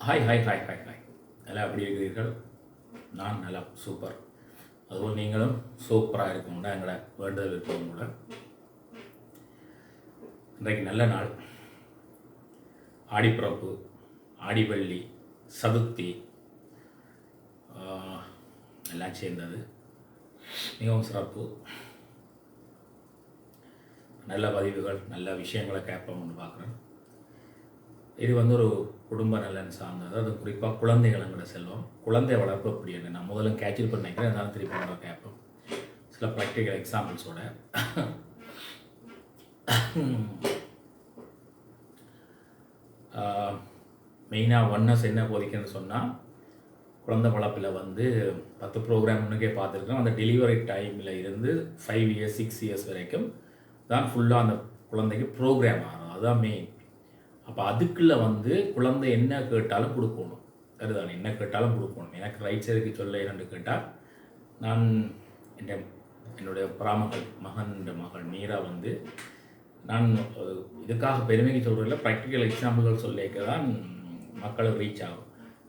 Hi hi hi hi hi நல்லா எப்படி இருக்கிறீர்கள்? நான் நல்லா சூப்பர். அதுபோல் நீங்களும் சூப்பராக இருக்கணும்னா எங்களை வேண்டுதல் இருக்கணும் கூட. இன்றைக்கு நல்ல நாள். ஆடிப்பிறப்பு, ஆடிவள்ளி, சதுர்த்தி எல்லாம் சேர்ந்தது. மிகவும் சிறப்பு. நல்ல பதிவுகள், நல்ல விஷயங்களை கேட்போம்னு பார்க்குறேன். இது ஒரு குடும்ப நலன் சார்ந்தது. அது குறிப்பாக குழந்தைகளங்கிற செல்வம், குழந்தை வளர்ப்பு அப்படி என்ன நான் முதல்ல கேட்சில் பண்ணிக்கிறேன். அதனால திருப்பி நம்ம கேட்போம் சில ப்ராக்டிக்கல் எக்ஸாம்பிள்ஸோட. மெயினாக ஒன்னஸ் என்ன போதிக்கன்னு சொன்னால், குழந்தை வளர்ப்பில் 10 ப்ரோக்ராம் முன்னுக்கே பார்த்துருக்கோம். அந்த டெலிவரி டைமில் இருந்து 5 இயர்ஸ் 6 இயர்ஸ் வரைக்கும் தான் ஃபுல்லாக அந்த குழந்தைக்கு ப்ரோக்ராம் ஆகும். அதுதான் மெயின். அப்போ அதுக்குள்ளே குழந்தை என்ன கேட்டாலும் கொடுக்கணும். அதுதான் என்ன கேட்டாலும் கொடுக்கணும். எனக்கு ரைட்ஸ் இருக்கு சொல்ல என்னென்னு கேட்டால், நான் என்னுடைய மகள் மீரா நான் இதுக்காக பெருமைக்கு சொல்கிறதில்ல, ப்ராக்டிக்கல் எக்ஸாம்பிள்கள் சொல்லிக்க தான் மக்களுக்கு ரீச் ஆகும்.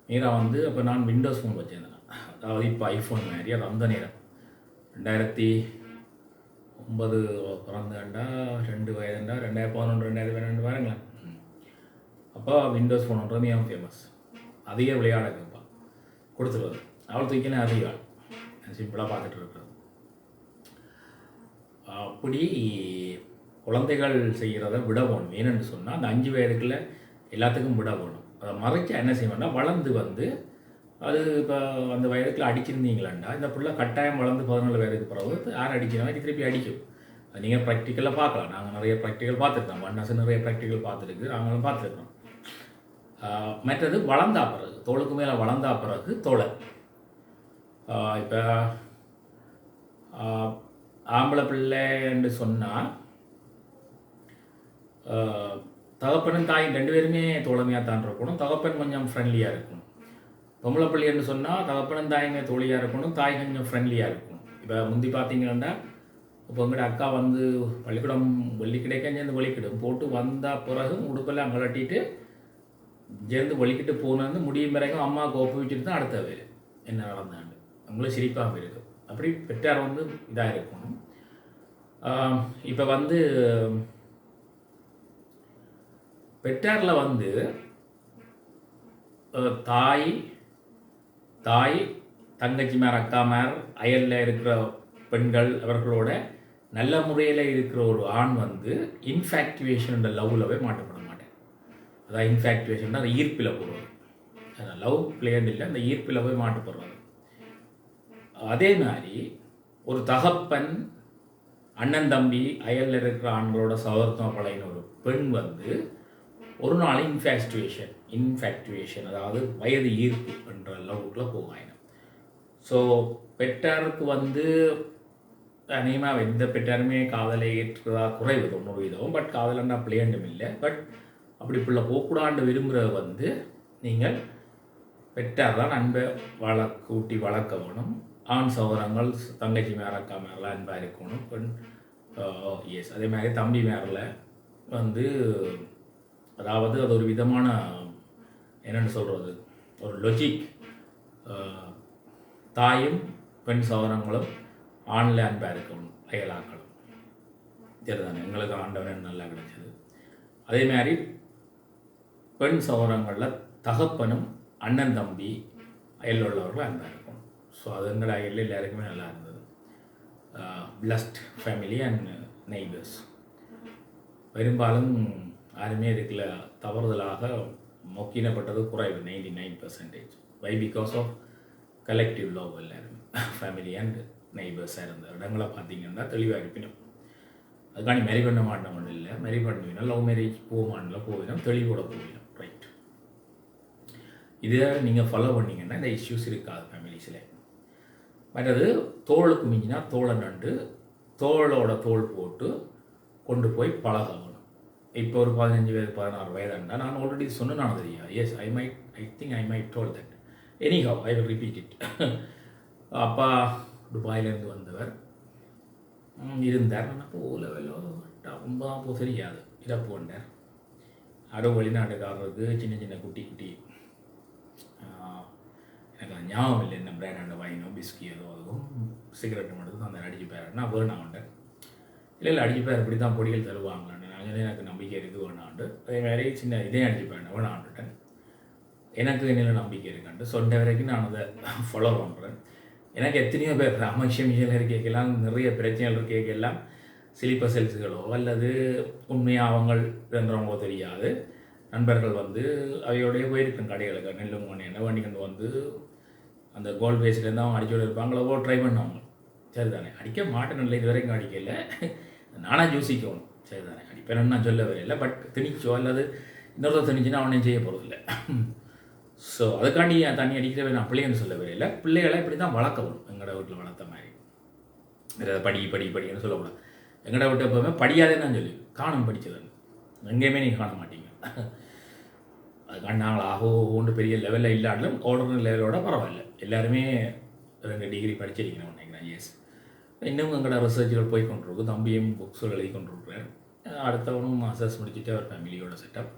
மீரா அப்போ நான் விண்டோஸ் ஃபோன் வச்சுருந்தேன். அதாவது இப்போ ஐஃபோன் மாதிரி. அது அந்த நேரம் 2009 பிறந்தாண்டா, 2 வயதுண்டா, 2011 2012 பாருங்களேன். அப்போ விண்டோஸ் ஃபோனுன்றது மிகவும் ஃபேமஸ். அதிக விளையாட கேட்பான், கொடுத்துருவாரு. அவள் தூக்கினே அதிகம் சிம்பிளாக பார்த்துட்டு இருக்கிறது. அப்படி குழந்தைகள் செய்கிறத விட போகணும். ஏன்னு சொன்னால், அந்த 5 வயதுக்குள்ள எல்லாத்துக்கும் விட போகணும். அதை மறைக்க என்ன செய்யணும்னா, வளர்ந்து அது இப்போ அந்த வயதுக்குள்ள அடிச்சிருந்தீங்களாண்டா, இந்த பிள்ளை கட்டாயம் வளர்ந்து 14 வயதுக்கு பிறகு யார் அடிக்கிறவங்க திருப்பி அடிக்கும். அது நீங்கள் ப்ராக்டிக்கலாக பார்க்கலாம். நாங்கள் நிறைய ப்ராக்டிக்கல் பார்த்துருக்கோம். ஒன்னஸ் நிறைய ப்ராக்டிக்கல் பார்த்துருக்கு, நாங்களும் பார்த்துருக்கோம். மற்றது வளர்ந்தா பிறகு, தோளுக்கு மேலே வளர்ந்தா பிறகு தோழர். இப்போ ஆம்பளை பிள்ளைன்னு சொன்னால், தகப்பனும் தாய் 2 பேருமே தோழமையாக தான் இருக்கணும். தகப்பன் கொஞ்சம் ஃப்ரெண்ட்லியாக இருக்கணும். பொம்பளை பிள்ளைன்னு சொன்னால் தகப்பனும் தாயுமே தோழியாக இருக்கணும், தாய் கொஞ்சம் ஃப்ரெண்ட்லியாக இருக்கணும். இப்போ முந்தி பார்த்தீங்கன்னா, இப்போ எங்கள்ட அக்கா பள்ளிக்கூடம் வெள்ளிக்கிடைக்க சேர்ந்து வலிக்கிடும் போட்டு வந்தால் பிறகு உடுப்பெல்லாம் கலட்டிட்டு சேர்ந்து வலிக்கிட்டு போனது முடியும் வரைக்கும் அம்மா கோப்பு வச்சுட்டு தான் அடுத்த வேறு என்ன நடந்தாண்டு அவங்களும் சிரிப்பாக இருக்கும். அப்படி பெற்றார் இதாக இருக்கணும். இப்போ பெற்றாரில் தாய் தங்கச்சிமார், அக்காமார், அயலில் இருக்கிற பெண்கள், அவர்களோட நல்ல முறையில் இருக்கிற ஒரு ஆண் இன்ஃபேக்டுவேஷன் லவ்வில் போய் மாட்டப்பட மாட்டேன். அதான் இன்ஃபேக்டுவேஷன், அந்த ஈர்ப்பில் போடுவாங்க. லவ் பிளேயர்னு இல்லை, அந்த ஈர்ப்பில் போய் மாட்டப்படுறாங்க. அதே மாதிரி ஒரு தகப்பன், அண்ணன் தம்பி, அயலில் இருக்கிற ஆண்களோட சகோதரத்துவம் பழகின ஒரு பெண் ஒரு நாள் இன்ஃபேக்டுவேஷன் அதாவது வயது ஈர்ப்பு என்ற லவ்வுக்குள்ளே போவாங்க. ஸோ பெற்றாருக்கு அநேகமாக எந்த பெற்றாருமே காதலை ஏற்றுறதா குறைவு 90%. பட் காதலன்னா பிளேண்டும் இல்லை. பட் அப்படி பிள்ளை போக்கூடாண்டு விரும்புகிற நீங்கள் பெற்றார் தான் அன்பை கூட்டி வளர்க்க வேணும். ஆண் சகோதரங்கள், தங்கச்சி மேலே, அக்கா மேலாம் அன்பாக இருக்கணும். பெண் எஸ் அதே மாதிரி தம்பி மேரில் அதாவது அது ஒரு விதமான என்னென்னு சொல்கிறது, ஒரு லொஜிக். தாயும் பெண் சகோதரங்களும் ஆணில் அன்பாக இருக்கணும், அயலாக்களும். சரிதானே, எங்களுக்கு ஆண்டவன் நல்லா கிடைச்சது. அதே மாதிரி பெண் சகோதரங்களில் தகப்பனும் அண்ணன் தம்பி அயல் உள்ளவர்கள் அன்பாக இருக்கணும். ஸோ அது எங்கள் அயலில் எல்லாருக்குமே நல்லா இருந்தது. Blessed family and neighbours. பெரும்பாலும் யாருமே இதுக்குள்ள தவறுதலாக மொக்கினப்பட்டது குறைவு, 99%. Why because of collective love. எல்லாருமே ஃபேமிலி அண்ட் நெய்பர்ஸாக இருந்த இடங்களை பார்த்தீங்கன்னா தெளிவாக இருப்பினும், அதுக்காண்டி மேரி பண்ண மாட்டோம் இல்லை, மேரி பண்ணுவீங்கன்னா லவ் மேரேஜ் போகமானில் போவினோம், தெளிவோட போவினோம். ரைட், இதை நீங்கள் ஃபாலோ பண்ணிங்கன்னா இந்த இஷ்யூஸ் இருக்காது ஃபேமிலிஸில். மற்றது தோளுக்கு மிஞ்சினா தோளை நண்டு தோளோட தோல் போட்டு கொண்டு போய் பழகணும். இப்போ ஒரு 15 வயது 16 வயதுண்டா, நான் ஆல்ரெடி சொன்னேன் தெரியா. Yes, I think I might told that. Anyhow I will repeat it. அப்பா துபாயிலேருந்து வந்தவர் இருந்தார். நான் அப்போ லெவலோ 9 தெரியாது இறப்பு வந்தார். யாரோ வெளிநாட்டுக்காரருக்கு சின்ன சின்ன குட்டி எனக்கு அது ஞாபகம் இல்லை என்ன பிராண்ட் வாங்கினோம் பிஸ்கி ஏதோ அதுவும் சிகரெட்டும் எடுத்து அந்த அடிச்சுப்பார் நான் வேணான்ட்டேன். இல்லை அடிச்சுப்பார் இப்படி தான் பொடிகள் தருவாங்களான்னு நாங்கள் எனக்கு நம்பிக்கை இருக்குது வேணான்ட்டு. அதே மாதிரி சின்ன இதே அடிச்சுப்பேன் வேணான்ட்டுட்டேன். எனக்கு என்னில் நம்பிக்கை இருக்கான்ட்டு சொன்ன வரைக்கும் நான் அதை ஃபாலோ பண்ணுறேன். எனக்கு எத்தனையோ பேர் அமக்ஷம் இருக்கைக்கெல்லாம் நிறைய பிரச்சனைகள் இருக்கைக்கெல்லாம் சிலிப்பர் செல்ஸுகளோ அல்லது உண்மையாக அவங்கள்ன்றவங்களோ தெரியாது நண்பர்கள் வந்து அவையோடைய போயிருக்கேன் கடைகளுக்கு நெல்லுங்கன்னு என்ன வண்டி கொண்டு வந்து அந்த கோல்ட் பேஸ்லேருந்து அவங்க அடிச்சோடு இருப்பாங்களோ ட்ரை பண்ணுவாங்க. சரிதானே அடிக்க மாட்டேன் இல்லை இது வரைக்கும் அடிக்கல நானாக யோசிக்கணும். சரிதானே அடிப்பேன்னு நான் சொல்ல வரையில்லை. பட் திணிச்சோ அல்லது இன்னொருத்தர் திணிச்சுன்னா அவனையும் செய்ய போகிறதில்லை. ஸோ அதுக்காண்டி என் தண்ணி அடிக்கிறவே நான் பிள்ளைங்கன்னு சொல்ல வரையில்லை. பிள்ளைகளை இப்படி தான் வளர்க்கணும். எங்களோட வீட்டில் வளர்த்த மாதிரி வேறு படின்னு சொல்லக்கூடாது. எங்கட விட்டு எப்போவுமே படியாதே தான் சொல்லி காணும் படித்ததுன்னு எங்கேயுமே நீங்கள் காண மாட்டீங்க. அதுக்காண்டி நாங்கள் ஒன்று பெரிய லெவலில் இல்லாட்டிலும் ஆர்டர் லெவலோட பரவாயில்ல. எல்லாருமே 2 டிகிரி படிச்சிருக்கணும் நினைக்கிறேன். எஸ் இன்னும் எங்களோட ரிசர்ச்சில் போய் கொண்டிருக்கும். தம்பியும் புக்ஸுகள் எழுதி கொண்டிருக்கிறார். அடுத்தவனும் மாஸ்டர்ஸ் முடிச்சுட்டு அவர் ஃபேமிலியோட செட்டப்.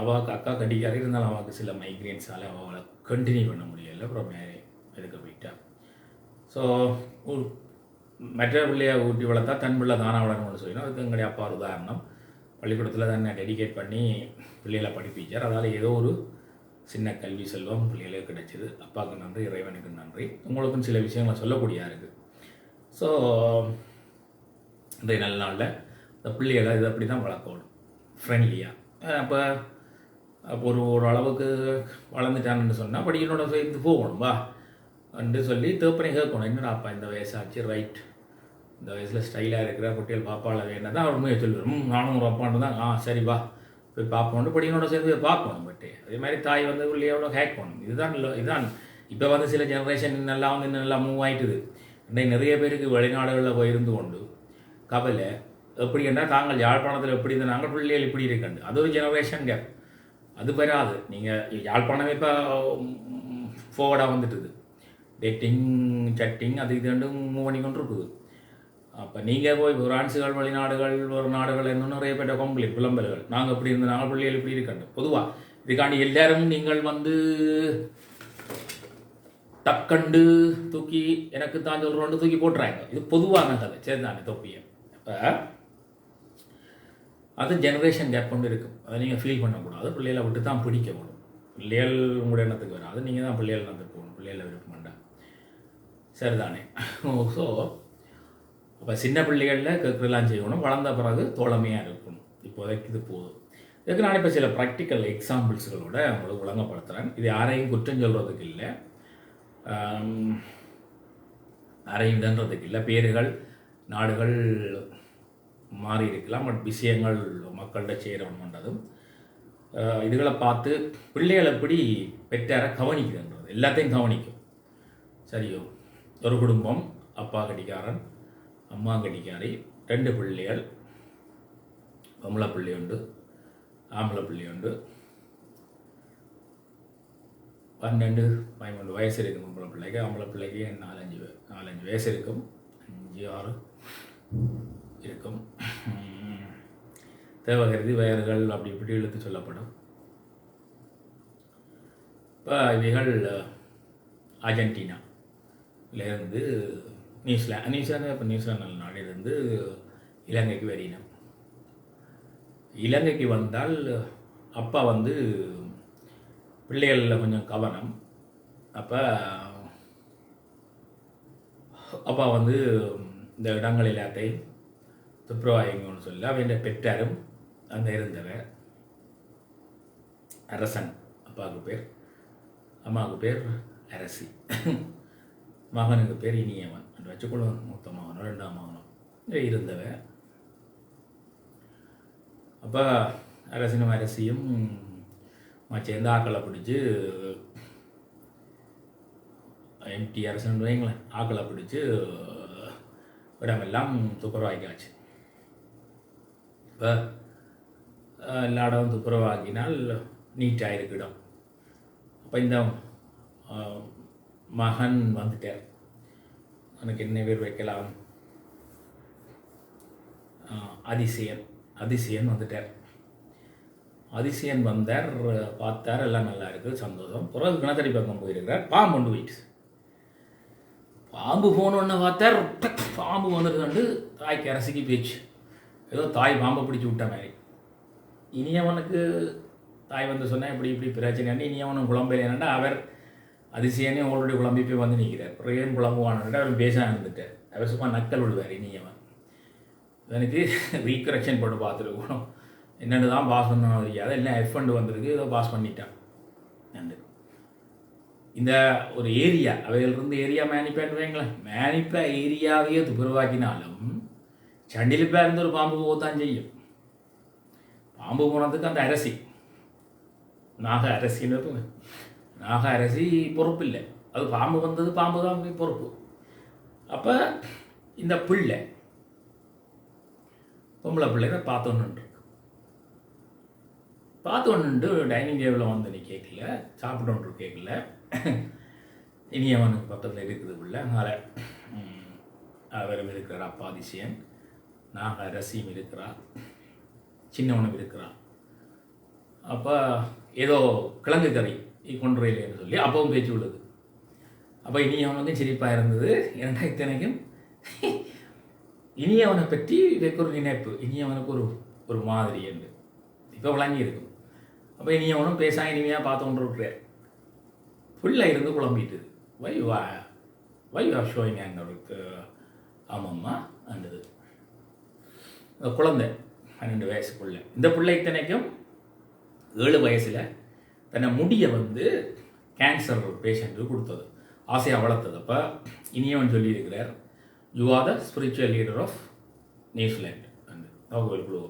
அவளுக்கு அக்கா கட்டிக்காக இருந்தாலும் அவளுக்கு சில மைக்ரேன்ஸால் அவளை கண்டினியூ பண்ண முடியலை. அப்புறம் மேலே எடுக்க போயிட்டா. ஸோ ஒரு மற்ற பிள்ளையை ஊட்டி வளர்த்தா தன் பிள்ளை தானாக வளரணும்னு சொல்லணும். அதுக்கு எங்களுடைய அப்பா ஒரு உதாரணம். பள்ளிக்கூடத்தில் தான் டெடிகேட் பண்ணி பிள்ளைகளை படிப்பிச்சார். அதால் ஏதோ ஒரு சின்ன கல்வி செல்வம் பிள்ளைகளுக்கு கிடைச்சிது. அப்பாவுக்கு நன்றி, இறைவனுக்கு நன்றி. உங்களுக்கும் சில விஷயங்களை சொல்லக்கூடியா இருக்குது. ஸோ இந்த நல்ல நாளில் இந்த பிள்ளைகளை இது அப்படி தான் வளர்க்கணும் ஃப்ரெண்ட்லியாக. அப்போ ஒரு அளவுக்கு வளர்ந்துட்டான்னு சொன்னால் படிக்கனோட சேர்ந்து போகணும் வா என்று சொல்லி தேப்பனை கேட்கணும். என்னடா அப்பா இந்த வயசாச்சு ரைட் இந்த வயசில் ஸ்டைலாக இருக்கிற குட்டிகள் பாப்பாவில் வேணால் தான் அவர் உண்மையை சொல்லுவார். நானும் ஒரு அப்பான்னு தான் சரி வா போய் பார்ப்போம் படிக்கனோட சேர்ந்து போய் பார்க்கணும். பட்டு அதே மாதிரி தாய் வந்து பிள்ளையோட கேட்கணும். இதுதான் இப்போ வந்து சில ஜெனரேஷன் நல்லா மூவ் ஆகிட்டுது. இன்றைக்கு நிறைய பேருக்கு வெளிநாடுகளில் போயிருந்து கொண்டு கவலை எப்படி என்றால் தாங்கள் யாழ்ப்பாணத்தில் எப்படி இருந்தால் நாங்கள் பிள்ளைகள் இப்படி இருக்கண்டு. அது ஒரு ஜெனரேஷன் கேப். அது பெறாது. நீங்கள் யாழ்ப்பாணமே இப்போ ஃபோர்வர்டாக வந்துட்டுது. டேட்டிங் சட்டிங் அது இது ரெண்டும் மூவ் பண்ணி கொண்டு இருக்குது. அப்போ நீங்கள் போய் பிரான்ஸுகள் வெளிநாடுகள் ஒரு நாடுகள் இன்னும் நிறைய பேர் கம்ப்ளைண்ட் புலம்பல்கள் நாங்கள் இப்படி இருந்து நாங்கள் பிள்ளைகள் இப்படி இருக்கண்டு. பொதுவாக இதுக்காண்டி எல்லாரும் நீங்கள் வந்து டக்கண்டு தூக்கி எனக்கு தான் சொல்கிறோண்டு தூக்கி போட்டுறாங்க. இது பொதுவான கதை. சரி தானே தொப்பியை. அப்போ அது ஜெனரேஷன் கேப் கொண்டு இருக்கும். அதை நீங்கள் ஃபீல் பண்ணக்கூடாது. பிள்ளைகளை விட்டு தான் பிடிக்க போகணும். பிள்ளைகள் உங்களுடைய எண்ணத்துக்கு வராது. நீங்கள் தான் பிள்ளைகள் எண்ணத்துக்கு போகணும். பிள்ளைகளை விருப்பம் வேண்டாம். சரிதானே. ஸோ அப்போ சின்ன பிள்ளைகளில் கேட்கலாம் செய்யணும். வளர்ந்த பிறகு தோழமையாக இருக்கணும். இப்போதைக்கு இது போதும். இதுக்கு நான் இப்போ சில ப்ராக்டிக்கல் எக்ஸாம்பிள்ஸ்களோட உங்களுக்கு விளங்கப்படுத்துகிறேன். இது யாரையும் குற்றம் சொல்கிறதுக்கு இல்லை, யாரையும் இதன்றதுக்கு இல்லை. பேர்கள் நாடுகள் மாறி இருக்கலாம். பட் விஷயங்கள் மக்கள்கிட்ட சேரணுன்றதும் இதுகளை பார்த்து பிள்ளைகள் எப்படி பெற்றார கவனிக்குதுன்றது எல்லாத்தையும் கவனிக்கும். சரியோ ஒரு குடும்பம் அப்பா கடிகாரன் அம்மா கடிகாரி 2 பிள்ளைகள் பொம்பளை பிள்ளை உண்டு ஆம்பளை பிள்ளை உண்டு 12-13 வயசு இருக்கும் பொம்பளை பிள்ளைக்கு. ஆம்பளை பிள்ளைக்கு 4-5 வயசு இருக்கும். 5-6 இருக்கும். தேவகருதி வயர்கள் அப்படி இப்படி இழுத்து சொல்லப்படும். இப்போ இவைகள் அர்ஜென்டினாவிலேருந்து நியூசிலாந்து இப்போ நியூசிலாந்து நாட்டிலிருந்து இலங்கைக்கு வரினோம். இலங்கைக்கு வந்தால் அப்பா வந்து பிள்ளைகளில் கொஞ்சம் கவனம். அப்போ அப்பா வந்து இந்த இடங்கள் எல்லாத்தையும் துப்புரவாயிங்கன்னு சொல்லி அவன் பெற்றாரும் அங்கே இருந்தவர் அரசன். அப்பாவுக்கு பேர், அம்மாவுக்கு பேர் அரசி, மகனுக்கு பேர் இனியவன் என்று வச்சுக்கொள்ளும். மூத்த மகனோ 2ஆம் மகனோ இருந்தவன். அப்போ அரசனும் அரசியும் சேர்ந்து ஆக்களை பிடிச்சி எம்டி அரசன் வைங்களேன் ஆக்களை பிடிச்சி இடமெல்லாம் துப்புரவாக்கியாச்சு. இப்போ எல்லா இடமும் துப்புரவாக்கினால் நீட்டாக இருக்கு இடம். அப்போ இந்த மகன் வந்துட்டார். எனக்கு என்ன பேர் வைக்கலாம், அதிசயன் வந்துட்டார். அதிசயன் வந்தார், பார்த்தார், எல்லாம் நல்லா இருக்குது, சந்தோஷம். பிறகு கிணத்தடி பக்கம் போயிருக்கிறார், பாம்பு கொண்டு போயிடுச்சு. பாம்பு போனோன்னு பார்த்தார், பாம்பு வந்துருக்காண்டு தாய்க்கு அரசிக்கு போயிடுச்சு. ஏதோ தாய் பாம்பை பிடிச்சி விட்ட மாதிரி. இனியவனுக்கு தாய் வந்து சொன்னால் இப்படி இப்படி பிரச்சனை, இனியவனும் குழம்பையில் என்னென்னா அவர் அதிசயனே ஆல்ரெடி குழம்பி போய் வந்து நிற்கிறார். பிறகு ஏன் குழம்புவான்னு அவர் பேச இருந்துட்டார். அவர் சும்மா நக்கல் விடுவார் இனியவன். எனக்கு ரீகரெக்ஷன் போட்டு பார்த்துருக்கணும், என்னென்னு தான் பாஸ் பண்ணணும் தெரியாது, இல்லை எஃப்எண்டு வந்திருக்கு, ஏதோ பாஸ் பண்ணிட்டான் நண்டு. இந்த ஒரு ஏரியா அவையிலிருந்து ஏரியா மேனிப்பேன்னு வைங்களேன், மேனிப்பா ஏரியாவையே துப்புரவாக்கினாலும் சண்டிலிப்பா இருந்து ஒரு பாம்பு போகத்தான் செய்யும். பாம்பு போனதுக்கு அந்த அரசி, நாக அரசின்னு, நாக அரசி பொறுப்பு இல்லை, அது பாம்பு வந்தது பாம்பு தான் பொறுப்பு. அப்போ இந்த பிள்ளை பொம்பளை பிள்ளைங்க பார்த்து டைனிங் டேபிளில் வந்து நீ கேட்கல, சாப்பிட்டு கேட்கல. இனியவனுக்கு பக்கத்தில் இருக்குது பிள்ளை, அதனால் அவரும் இருக்கிறார், அப்பா அதிசயன், நாக அரசியும் இருக்கிறார், சின்னவனும் இருக்கிறான். அப்போ ஏதோ கிழங்கு கறி கொன்றையிலேன்னு சொல்லி அப்பவும் பேச்சு உள்ளது. அப்போ இனியவனுக்கும் சிரிப்பாக இருந்தது. ஏன்னா இத்தனைக்கும் இனியவனை பற்றி இதற்கு ஒரு நினைப்பு, இனியவனுக்கு ஒரு மாதிரி என்று இப்போ விளங்கி இருக்கும். அப்போ இனியவனும் பேச இனிமையாக பார்த்து கொண்டு இருக்கிறார். பிள்ளை இருந்து குழம்பிட்டு, வை ஆர் ஷோயிங் அவருக்கு, ஆமாம்மா அண்டது குழந்தை 12 வயசுக்குள்ள. இந்த பிள்ளை இத்தனைக்கும் 7 வயசில் தன்னை முடியை வந்து கேன்சர் பேஷண்ட்டுக்கு கொடுத்தது, ஆசையாக வளர்த்தது. அப்போ இனியவன் சொல்லியிருக்கிறார், you are the spiritual leader of நியூசிலாண்ட் அந்த அவங்களுக்கு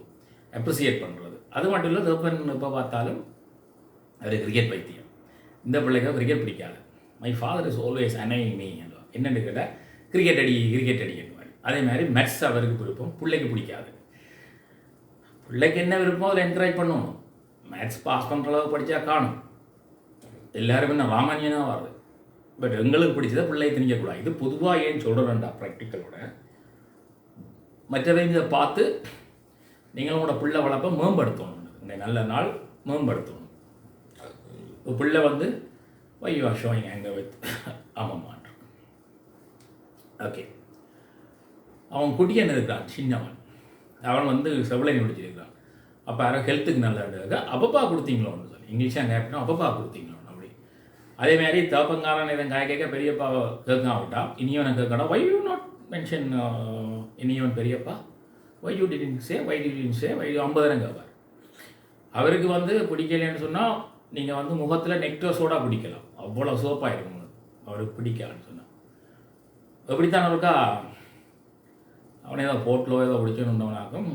அப்ரிசியேட் பண்ணுறது. அது மட்டும் இல்லை, தப்பன் இப்போ பார்த்தாலும் அது கிரிக்கெட் பைத்தியம். இந்த பிள்ளைக்கு கிரிக்கெட் பிடிக்காது. My father is always annoying me என்றும், என்னென்னு கேட்டால் கிரிக்கெட் அடி என்றுவார். அதே மாதிரி மேத்ஸ் அவருக்கு விருப்பம், பிள்ளைக்கு பிடிக்காது. பிள்ளைக்கு என்ன விருப்பம் அதில் என்கரேஜ் பண்ணணும். மேத்ஸ் பாஸ் பண்ணுற அளவு படித்தா காணும், எல்லாருமே நான் ராமானியனாக வருது. பட் எங்களுக்கு பிடிச்சதை பிள்ளை திணிக்கக்கூடாது. இது பொதுவாக ஏன் சொல்கிறேன்டா, ப்ராக்டிக்கலோட மற்றவங்க இதை பார்த்து நீங்களோட பிள்ளை வளர்ப்பை மேம்படுத்தணும். இந்த நல்ல நாள் மேம்படுத்தணும். பிள்ளை வந்து why you are showing anger with ஆமாம்மான். ஓகே, அவன் குட்டியன் இருக்கிறான், சின்னவன், அவன் வந்து செவிலை முடிச்சிருக்கிறான். அப்போ யாரோ ஹெல்த்துக்கு நல்லதாக அப்பப்பா கொடுத்தீங்களோன்னு சொல்லி இங்கிலீஷாக கேட்கணும், அப்பப்பா கொடுத்தீங்களோன்னு அப்படி. அதேமாதிரி தோப்பங்காரன் இதன் காய் கேட்க பெரியப்பா கேட்க விட்டான். இனியவனை கேட்கணும், வை யூ நாட் மென்ஷன் இனியவன் பெரியப்பா, வை யூ டிடின் சே, வை டிடின் சே, வை 50 கேட்பார். அவருக்கு வந்து பிடிக்கலன்னு சொன்னால் நீங்கள் வந்து முகத்தில் நெக்டோஸோட பிடிக்கலாம், அவ்வளோ சோப்பாயிருக்கும் அவருக்கு பிடிக்கலன்னு சொன்னால். எப்படித்தான் இருக்கா, அவனே ஏதோ போட்டிலோ ஏதோ பிடிச்சணுன்னவனாக்கும்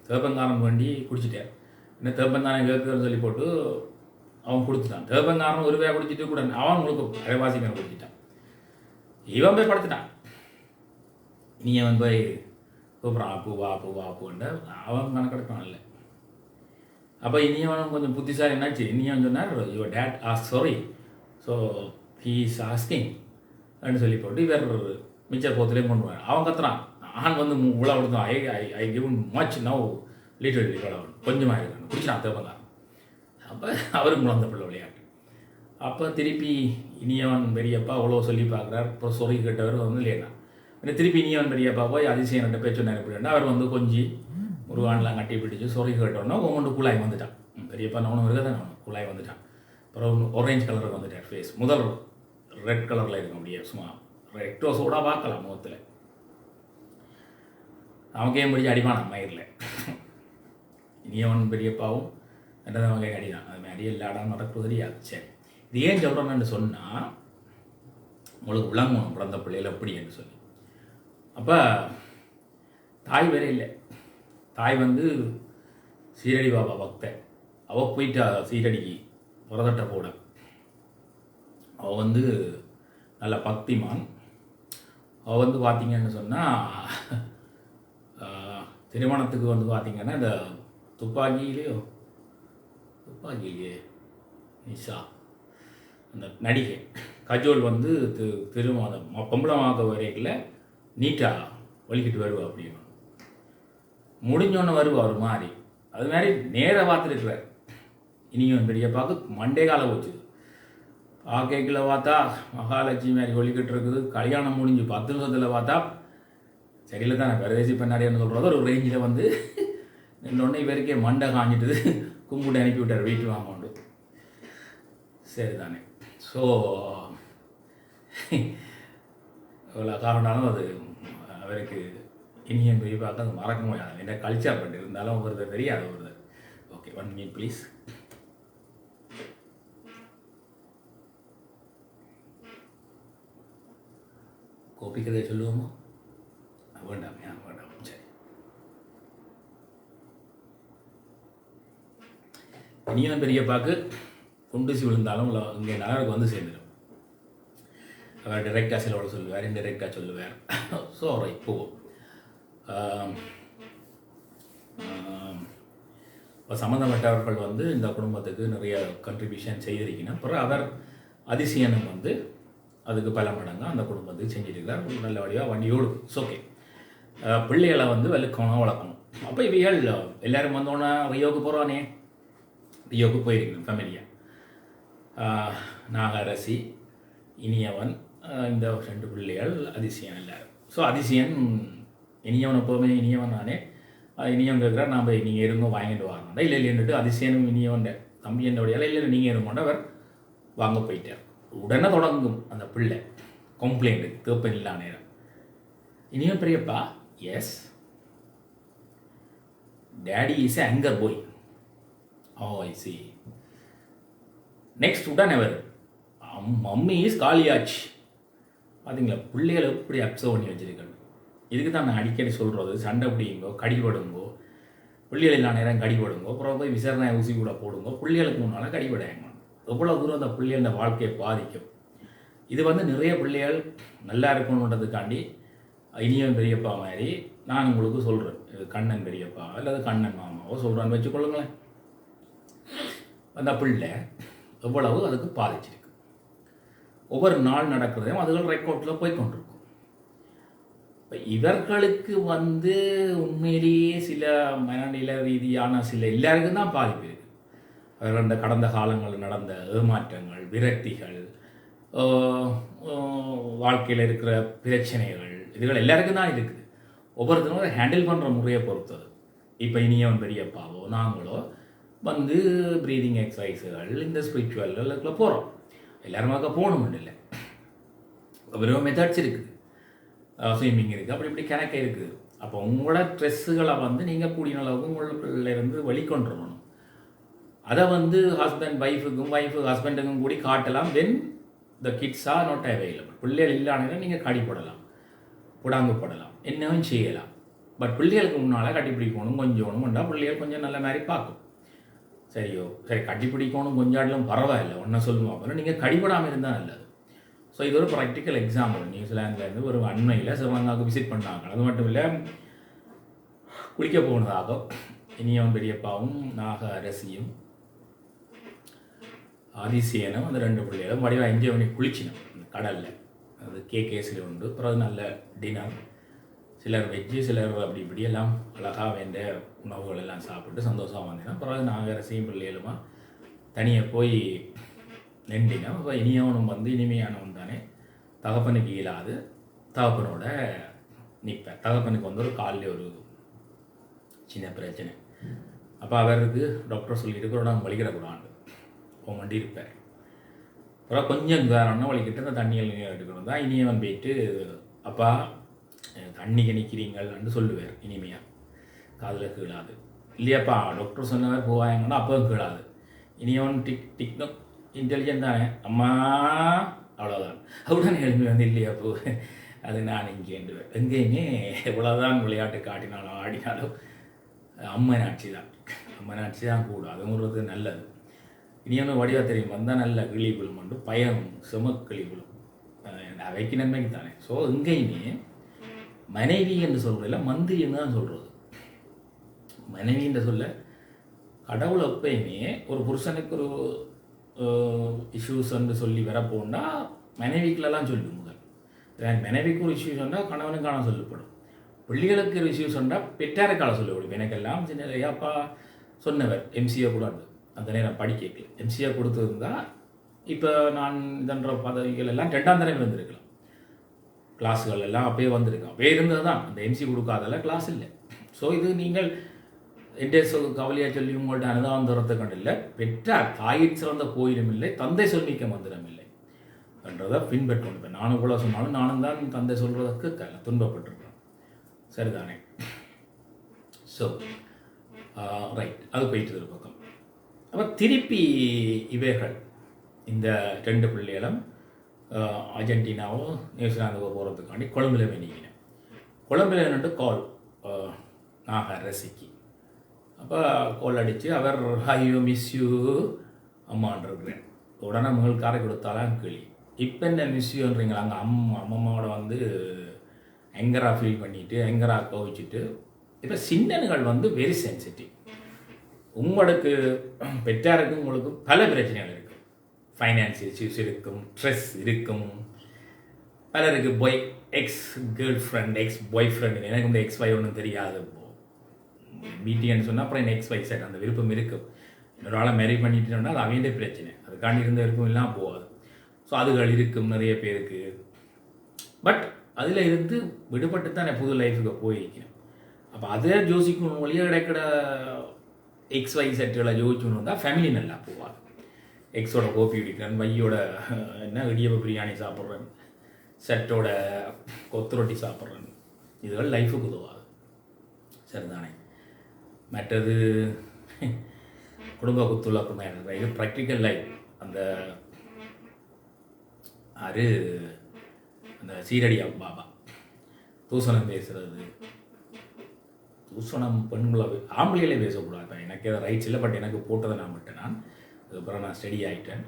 தேப்பங்காரன் வேண்டி குடிச்சிட்டார். என்ன தேப்பந்தானே கேட்குறன்னு சொல்லி போட்டு அவன் கொடுத்துட்டான். தேப்பங்காரன் ஒரு ரூபாய் குடிச்சிட்டு கூட அவன் உங்களுக்கு அரைவாசி மேலே குடிச்சிட்டான். இவன் போய் படுத்துட்டான். இனியவன் போய் கூப்பிட்றான், அப்புன்னு அவன் கணக்கெடுப்பான் இல்லை. அப்போ இனியவனும் கொஞ்சம் புத்திசாலி என்னாச்சு, இனியவன் சொன்னார், your date as sorry, so he is asking அப்படின்னு சொல்லி போட்டு இவர் மிச்சர் போத்துலேயும் கொண்டு வரான். அவன் கத்துறான், நான் வந்து உள்ள கொடுத்தான், I give much now little அவன் கொஞ்சமாக இருக்கான் குடிச்சிடான் தேப்பங்காரன். அப்போ அவருக்கு முழந்த பிள்ளை விளையாட்டு. அப்போ திருப்பி இனியவன் பெரியப்பா அவ்வளோ சொல்லி பார்க்குறார். அப்புறம் சொறி கேட்டவர் வந்து இல்லையா, இன்னும் திருப்பி இனியவன் பெரியப்பா போய் அதிசயன்கிட்ட பேச்சு நினைப்பிடா. அவர் வந்து கொஞ்சம் முருகான்லாம் கட்டி பிடிச்சி சொறி கேட்டோன்னா ஒவ்வொன்று கூலாய் வந்துட்டான். பெரியப்பா நவனும் இருக்க தான் நவனும் கூலாய் வந்துட்டான். அப்புறம் ஆரஞ்சு கலருக்கு வந்துட்டார் ஃபேஸ். முதல் ரெட் கலரில் இருக்கும், அப்படியே சும்மா ரெக்டோஸோட பார்க்கலாம் முகத்தில். அவனுக்கே பிடிச்சி அடிப்பானான் மயிரில். இனியவன் பெரியப்பாவும் ரெண்டாவது அவங்க அடிதான். அது மாதிரி எல்லா இடம் நடக்கிறது தெரியாது. சரி, இது ஏன் சொல்கிறேன்னு சொன்னால் உங்களுக்கு விளங்கணும் பிறந்த பிள்ளைகள் எப்படி என்று சொல்லி. அப்போ தாய் வேற இல்லை. தாய் வந்து சீரடி பாபா பக்தை. அவள் போயிட்டா சீரடிக்கு புறதட்ட போட. அவள் வந்து நல்ல பக்திமான். அவள் வந்து பார்த்திங்கன்னு சொன்னால் திருமணத்துக்கு வந்து பார்த்திங்கன்னா இந்த துப்பாக்கியிலே நிஷா அந்த நடிகை கஜோல் வந்து திருமணம் பொம்பளமாக வரையில் நீட்டாக வலிக்கிட்டு வருவா. அப்படின்னு முடிஞ்சோன்னு வருவா ஒரு மாதிரி. அது மாதிரி நேராக பார்த்துருக்குறார். இனியும் பெரியப்பாவுக்கு மண்டே கால போச்சு. கேக்கில் பார்த்தா மகாலட்சுமி மாதிரி ஒழிக்கிட்டு இருக்குது. கல்யாணம் முடிஞ்சு 10 நிமிஷத்தில் பார்த்தா சரியில்லை தானே பரதேசி பண்ணாடின்னு சொல்கிறது ஒரு ரேஞ்சில் வந்து இன்னொன்று இவருக்கே மண்டை காஞ்சிட்டு கும்பிட்டு அனுப்பி விட்டார் வீட்டு வாங்கண்டு. சரி தானே. ஸோ இவ்வளோ காரணாலும் அது அவருக்கு இனியும் பெரியப்பாக்க அது மறக்க முடியாது. என்ன கல்ச்சர் பட்டு இருந்தாலும் ஒருத்தர் தெரியாது ஒருத்தர். Okay, 1 minute please. கோபி கதை சொல்லுவோமா? வேண்டாமே, வேண்டாம். சரி, இனியும் பெரியப்பாக்கு குண்டுசி விழுந்தாலும் இங்கே நகருக்கு வந்து சேர்ந்துடும். அவர் டைரெக்டாக சிலோட சொல்லுவார், இன்டெரெக்டாக சொல்லுவார். ஸோ இப்போது இப்போ சம்மந்தப்பட்டவர்கள் வந்து இந்த குடும்பத்துக்கு நிறைய கண்ட்ரிபியூஷன் செய்திருக்கணும். அப்புறம் அவர் அதிசயனும் வந்து அதுக்கு பல மடங்கு அந்த குடும்பத்துக்கு செஞ்சிருக்கிறார். நல்ல வழியாக வண்டியோடு. ஓகே, பிள்ளைகளை வந்து வெளுக்கணும், வளர்க்கணும். அப்போ இவைகள் எல்லோரும் வந்தோன்னே ரியோவுக்கு போகிறானே, ரியோவுக்கு போயிருக்கணும் ஃபேமிலியாக. நாகரசி, இனியவன், இந்த 2 பிள்ளைகள், அதிசயன் எல்லோரும். ஸோ அதிசயன் இனியவன் எப்போவுமே இனியவன் தானே. இனியவன் கேட்குறார், நான் போய் நீங்கள் இருங்க வாங்கிட்டு வாங்கண்டா. இல்லை இல்லைன்னுட்டு அதிசயனும் இனியவன் தம்பி என்னோடைய இல்லை நீங்கள் இருங்கோண்ட அவர் வாங்க போயிட்டார். உடனே தொடங்கும் அந்த பிள்ளை கம்ப்ளைண்ட்டு கேப்பன் இல்லா நேரம். இனியும் பெரியப்பா, எஸ் டேடி இஸ் அங்கர் போய். ஓ ஐ சி. நெக்ஸ்ட் உடனே அவர் மம்மி இஸ் காலியாச்சு. பார்த்தீங்களா, பிள்ளைகளை எப்படி அப்சர்வ் பண்ணி வச்சுருக்காங்க. இதுக்கு தான் நான் அடிக்கடி சொல்கிறது, சண்டை பிடிங்கோ, கடிபடுங்கோ, பிள்ளைகள் எல்லா நேரம் கடிபடுங்கோ, அப்புறம் போய் விசாரணை ஊசி கூட போடுங்கோ, பிள்ளைகளுக்கு முன்னால் கடிபடாங்க. எவ்வளோ தூரம் அந்த பிள்ளைகள வாழ்க்கையை பாதிக்கும். இது வந்து நிறைய பிள்ளைகள் நல்லா இருக்கணுன்றதுக்காண்டி இனியும் பெரியப்பா மாதிரி நான் உங்களுக்கு சொல்கிறேன். இது கண்ணன் பெரியப்பா அல்லது கண்ணன் மாமாவோ சொல்கிறான்னு வச்சுக்கொள்ளுங்களேன். அந்த பிள்ளை எவ்வளவு அதுக்கு பாதிச்சிருக்கு. ஒவ்வொரு நாள் நடக்கிறதையும் அதுகள் ரெக்கார்டில் போய்கொண்டிருக்கும். இப்போ இவர்களுக்கு வந்து உண்மையிலேயே சில மனநிலை ரீதியான சில எல்லாருக்கும் தான் பாதிப்பு இருக்குது. அவர்கள் கடந்த காலங்களில் நடந்த ஏமாற்றங்கள், விரக்திகள், வாழ்க்கையில் இருக்கிற பிரச்சனைகள், இதுகள் எல்லாருக்கும் தான் இருக்குது. ஒவ்வொருத்தரும் அதை ஹேண்டில் பண்ணுற முறையை பொறுத்தது. இப்போ இனியவன் பெரியப்பாவோ நாங்களோ வந்து ப்ரீதிங் எக்ஸசைஸுகள், இந்த ஸ்பிரிச்சுவல்களுக்குள்ள போகிறோம். எல்லாருமாக்க போகணும்னு இல்லை, வெறும் மெத்தட்ஸ் இருக்குது, ஸ்விம்மிங் இருக்குது, அப்படி இப்படி கணக்கு இருக்குது. அப்போ உங்களோட ஸ்ட்ரெஸ்ஸுகளை வந்து நீங்கள் கூடிய அளவுக்கு உங்களுக்குள்ளேருந்து வெளிக்கொண்டுறணும். அதை வந்து ஹஸ்பண்ட் ஒய்ஃபுக்கும், ஒய்ஃபு ஹஸ்பண்டுக்கும் கூடி காட்டலாம். Then the kids are not available. பிள்ளைகள் இல்லாமல் நீங்கள் கடிப்படலாம், புடாங்குப்படலாம், என்னவும் செய்யலாம். பட் பிள்ளைகளுக்கு முன்னால் கட்டிப்பிடிக்கணும், கொஞ்சோணும் கொண்டா பிள்ளைகள் கொஞ்சம் நல்ல மாதிரி பார்க்கும். சரியோ, சரி கட்டிப்பிடிக்கணும் கொஞ்சாட்டிலும் பரவாயில்லை, ஒன்றை சொல்லுவோம். அப்புறம் நீங்கள் கடிப்படாமல் இருந்தால் நல்லது. ஸோ இது ஒரு ப்ராக்டிக்கல் எக்ஸாம்பிள். நியூசிலாந்துலேருந்து ஒரு அண்மையில் சிவகங்காவுக்கு விசிட் பண்ணாங்க. அது மட்டும் இல்லை, குளிக்க போனதாக இனியவன் பெரியப்பாவும் நாகரசியும் அதிசயனும் அந்த 2 பிள்ளைகளும் வடிவாக என்ஜாய் பண்ணி குளிச்சினோம் கடலில். அது கேஸில் உண்டு. அப்புறம் நல்ல டின்னர், சிலர் வெஜ்ஜு, சிலர் அப்படி இப்படி எல்லாம் அழகாக வேண்ட உணவுகள் எல்லாம் சாப்பிட்டு சந்தோஷமாக வந்தேன். அப்புறம் நாகரசியும் பிள்ளைகளுமா தனியாக போய் நின்றினோம். இப்போ இனியவனும் வந்து இனிமையானவன் தானே, தகப்பனுக்கு இயலாது, தகப்பனோட நிற்பேன். தகப்பனுக்கு வந்து ஒரு காலில் ஒரு சின்ன பிரச்சனை. அப்போ அவருக்கு டாக்டர் சொல்லிட்டு நம்ம வலிக்கிடக்கூடாது வண்டி இருப்பார். அப்புறம் கொஞ்சம் வேறன்னா வலிக்கிட்டு அந்த தண்ணியில் எடுக்கணும் தான். இனியவன் போயிட்டு, அப்பா தண்ணிக்கு நிற்கிறீங்கள்னு சொல்லுவார் இனிமையாக. காதில் கீழாது. இல்லையாப்பா டாக்டர் சொன்னவர் போவாங்கன்னா அப்பவும் கீழாது. இனியவன் டிக்னோ இன்டெலிஜென்ட் தானே, அம்மா அவ்வளோதான். உடனே எழுப்பி வந்து இல்லையா போ, அது நான் இங்கேண்டுவேன். எங்கேயுமே எவ்வளோதான் விளையாட்டு காட்டினாலும் ஆடினாலும் அம்மனாட்சி தான் கூட. அதுங்கிறது நல்லது. இனியொன்று வடிவாக தெரியும், வந்தால் நல்ல கிளி விழுமண்டு பயம் செமக்கிளி விழும், அவைக்கு நன்மைக்கு தானே. ஸோ எங்கேயுமே மனைவி என்று சொல்கிறதில்ல, மந்திரின்னு தான் சொல்கிறது. மனைவி என்று சொல்ல கடவுள் எப்பயுமே ஒரு புருஷனுக்கு ஒரு இஷ்யூஸ் என்று சொல்லி வரப்போனா மனைவிக்குள்ளெல்லாம் சொல்லி முதல் மனைவிக்கு ஒரு இஷ்யூஸ் சொன்னால் கணவனுக்கான சொல்லப்படும். பிள்ளைகளுக்கு ஒரு இஷ்யூஸ் சொன்னால் பெற்றாருக்கால சொல்லப்படும். எனக்கெல்லாம் சின்ன அப்பா சொன்னவர் எம்சிஏ கூட அந்த நேரம் படிக்க எம்சிஏ கொடுத்துருந்தா இப்போ நான் இதன்ற பதவிகள் எல்லாம் 2ஆம் தரம் இருந்திருக்கலாம். கிளாஸுகள் எல்லாம் அப்பயே வந்திருக்கும். அப்பயே இருந்தது தான், அந்த எம்சி கொடுக்காதெல்லாம் கிளாஸ் இல்லை. ஸோ இது நீங்கள் என்டே கவலையாக சொல்லி உங்கள்கிட்ட அனுதாபம் தரத்தை கண்டில்லை. பெற்றார் தாயிற் சிறந்த கோயிலும் இல்லை, தந்தை சொல்மிக்க மந்திரம் இல்லை என்றதை பின்பற்றணும். நானும் கூட சொன்னாலும் நானும் தான் தந்தை சொல்கிறதுக்கு துன்பப்பட்டிருக்கேன். சரிதானே? ஸோ ரைட், அது போயிட்டு ஒரு பக்கம். அப்போ திருப்பி இவைகள் இந்த 2 பிள்ளைகளும் அர்ஜென்டினாவும் நியூசிலாந்துக்கும் போகிறதுக்காண்டி கொழும்பில் வேண்டிக்கினேன். கொழும்பில் நின்று கால் நாகரசிக்கு. அப்போ கால் அடித்து அவர் ஐயோ மிஸ் யூ அம்மான் இருக்கிறேன். உடனே மகள் காரை கொடுத்தாலாம் கிளி. இப்போ என்ன மிஸ் யூன்றீங்களா? அங்கே அம்மாவோட வந்து எங்கரா ஃபீல் பண்ணிவிட்டு எங்கரா கோவிச்சுட்டு. இப்போ சின்னனுகள் வந்து வெரி சென்சிட்டிவ். உங்களுக்கு பெற்றாருக்கு உங்களுக்கு பல பிரச்சனைகள் இருக்கும். ஃபைனான்ஸ் இஷ்யூஸ் இருக்கும், ஸ்ட்ரெஸ் இருக்கும். பலருக்கு X girl friend, X boy friend. எனக்கு இந்த எக்ஸ் ஒய் ஒன்றும் தெரியாது. மீட்டிங்னு சொன்னால் அப்புறம் என்ன எக்ஸ் ஒய் செட் அந்த விருப்பம் இருக்கும். இன்னொரு ஆளை மேரி பண்ணிட்டோம்னா அது அவங்களே பிரச்சனை. அதுக்காண்டி இருந்த விருப்பம் எல்லாம் போகாது. ஸோ அதுகள் இருக்கும் நிறைய பேருக்கு. பட் அதில் இருந்து விடுபட்டு தான் புது லைஃபுக்கு போயிருக்கேன். அப்போ அதே யோசிக்கணும் வழியாக கிடைக்கிற எக்ஸ் ஒய் செட்டுகளை யோசிச்சுன்னு தான் ஃபேமிலி நல்லா போவார். எக்ஸோட கோப்பி குடிக்கிறேன், வையோட என்ன இடியப்ப பிரியாணி சாப்பிட்றேன், செட்டோட கொத்து ரொட்டி சாப்பிட்றேன். இதுகள் லைஃபுக்கு உதவாது. சரிதானே? மற்றது குடும்ப குத்துள்ள இது ப்ராக்டிக்கல் லைஃப். அந்த அந்த சீரடியா பாபா தூசணம் பேசுகிறது. தூசணம் பெண்களை ஆம்பளைகளே பேசக்கூடாது. எனக்கு எதாவது ரைட்ஸ் இல்லை. பட் எனக்கு போட்டதை நான் விட்டேன். நான் அதுக்கப்புறம் நான் ஸ்டடி ஆகிட்டேன்.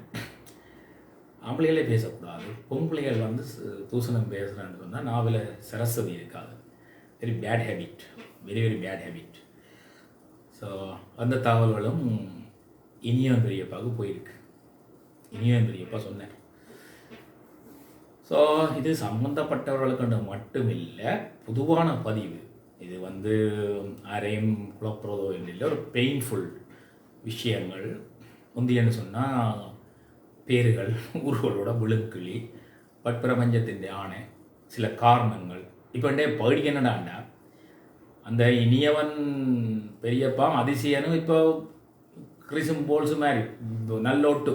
ஆம்பளைகளே பேசக்கூடாது. பொம்பளைகள் வந்து தூசணம் பேசுகிறேன்னு சொன்னால் நாவில் சரஸ்வதி இருக்காது. Very bad habit, very very bad habit. So அந்த தகவல்களும் இனியவன் பெரியப்பாவுக்கு போயிருக்கு. இனியவன் பெரியப்பா சொன்னேன். ஸோ இது சம்மந்தப்பட்டவர்களுக்கு மட்டும் இல்லை, பொதுவான பதிவு. இது வந்து அரையும் குழப்புறதோ இல்லை, ஒரு பெயின்ஃபுல் விஷயங்கள். முந்தியன்னு சொன்னால் பேர்கள், ஊர்களோட விழுக்கிளி, பட் பிரபஞ்சத்தின் ஆணை, சில காரணங்கள். இப்போ பகுதிக்கு என்னடாண்டா அந்த இனியவன் பெரியப்பா அதிசயனும் இப்போ கிறிஸும் போல்ஸும் மாதிரி நல்லோட்டு.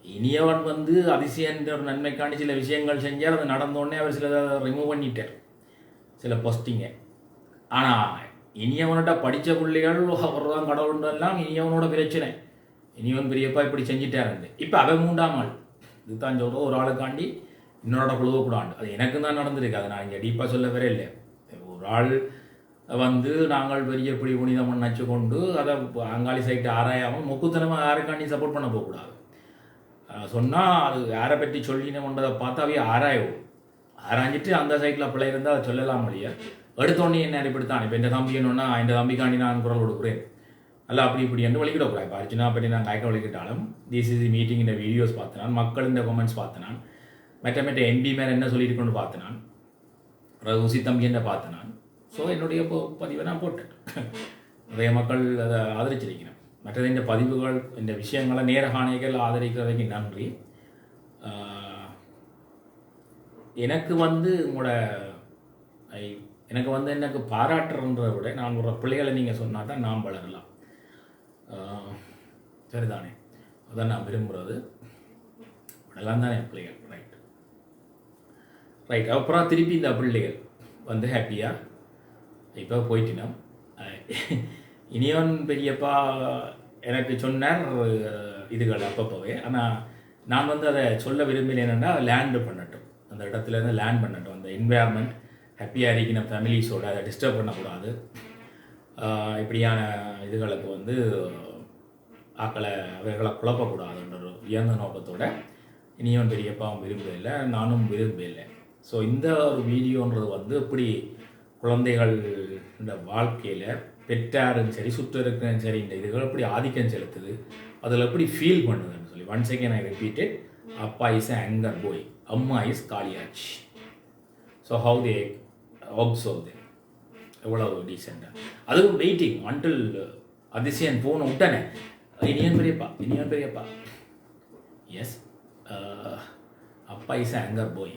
இனியவன் வந்து அதிசயன்ற ஒரு நன்மைக்காண்டி சில விஷயங்கள் செஞ்சார். அது நடந்தோடனே அவர் சில ரிமூவ் பண்ணிட்டார், சில போஸ்டிங்கை. ஆனால் இனியவன்கிட்ட படித்த பிள்ளைகள் அவர் தான் கடவுள்ன்றெல்லாம் இனியவனோட பிரச்சனை. இனியவன் பெரியப்பா இப்படி செஞ்சிட்டாருண்டு. இப்போ அவன் 3ஆம் ஆள். இதுதான் சொல்கிறோம், ஒரு ஆளுக்காண்டி இன்னொரு குழுவக்கூடாண்டு. அது எனக்கு தான் நடந்திருக்கு. அதை நான் இங்கே டீப்பாக சொல்ல வரே இல்லை. ஒரு ஆள் வந்து நாங்கள் பெரிய இப்படி புனிதம் நினச்சி கொண்டு அதை அங்காளி சைட்டு ஆராயாமல் மொக்குத்தனமாக யாருக்காண்டி சப்போர்ட் பண்ண போகக்கூடாது. சொன்னால் அது யாரை பற்றி சொல்லினோன்றதை பார்த்தாவே ஆராயும். ஆராய்ஞ்சிட்டு அந்த சைட்டில் பிள்ளை இருந்தால் அதை சொல்லலாம் இல்லையா. எடுத்தோடனே என்ன இப்படித்தான். இப்போ இந்த தம்பி என்னன்னா இந்த தம்பிக்காண்டி நான் குரல் கொடுக்குறேன் அல்ல அப்படி இப்படி என்று வலிக்கிடக்கூடாது. இப்போ அர்ஜுனா பற்றி நான் காய்க்க வலிக்கிட்டாலும் டிசிசி மீட்டிங் இந்த வீடியோஸ் பார்த்தேன், மக்கள் இந்த கமெண்ட்ஸ் பார்த்தேன், மற்ற எம்பி மேலே என்ன சொல்லியிருக்கோன்னு பார்த்தேன், உசி தம்பி என்ன பார்த்தேன். ஸோ என்னுடைய பதிவை நான் போட்டேன். நிறைய மக்கள் அதை ஆதரிச்சிருக்கிறேன். மற்றது இந்த பதிவுகள், இந்த விஷயங்களை நேரகாணிகள் ஆதரிக்கிறதுக்கு நன்றி. எனக்கு வந்து எனக்கு பாராட்டுறன்றதை விட நான் ஒரு பிள்ளைகளை நீங்கள் சொன்னால் தான் நாம் வளரலாம். சரிதானே? அதான் நான் விரும்புகிறது. அதெல்லாம் தானே பிள்ளைகள். ரைட் ரைட் அப்புறம் திருப்பி இந்த பிள்ளைகள் வந்து ஹாப்பியாக இப்போ போயிட்டினா. இனியவன் பெரியப்பா எனக்கு சொன்னார் இதுகள் அப்பப்போவே. ஆனால் நான் வந்து அதை சொல்ல விரும்பல. என்னென்னா லேண்டு பண்ணட்டும், அந்த இடத்துலேருந்து லேண்ட் பண்ணட்டும். அந்த என்வாயர்மெண்ட் ஹாப்பியாக இருக்கிற ஃபேமிலிஸோடு அதை டிஸ்டர்ப் பண்ணக்கூடாது. இப்படியான இதுகளுக்கு வந்து அவர்களை குழப்பக்கூடாதுன்ற ஒரு உயர்ந்த நோக்கத்தோடு இனியவன் பெரியப்பாவும் விரும்பவில்லை, நானும் விரும்பவில்லை. ஸோ இந்த ஒரு வீடியோன்றது வந்து இப்படி குழந்தைகள் இந்த வாழ்க்கையில் பெற்றாரும் சரி சுற்றருக்கும் சரி இந்த இதுகள் எப்படி ஆதிக்கம் செலுத்துது, அதில் எப்படி ஃபீல் பண்ணுதுன்னு சொல்லி. One second I repeated. அப்பா இஸ் ஆங்கர் பாய், அம்மா இஸ் காளியாட்சி. So how they observe they, எவ்வளோ டீசெண்டாக. அதுவும் வெயிட்டிங் அன்டில் அதிசயன் போன விட்டனே இனியன் பெரியப்பா எஸ், அப்பா இஸ் ஆங்கர் பாய்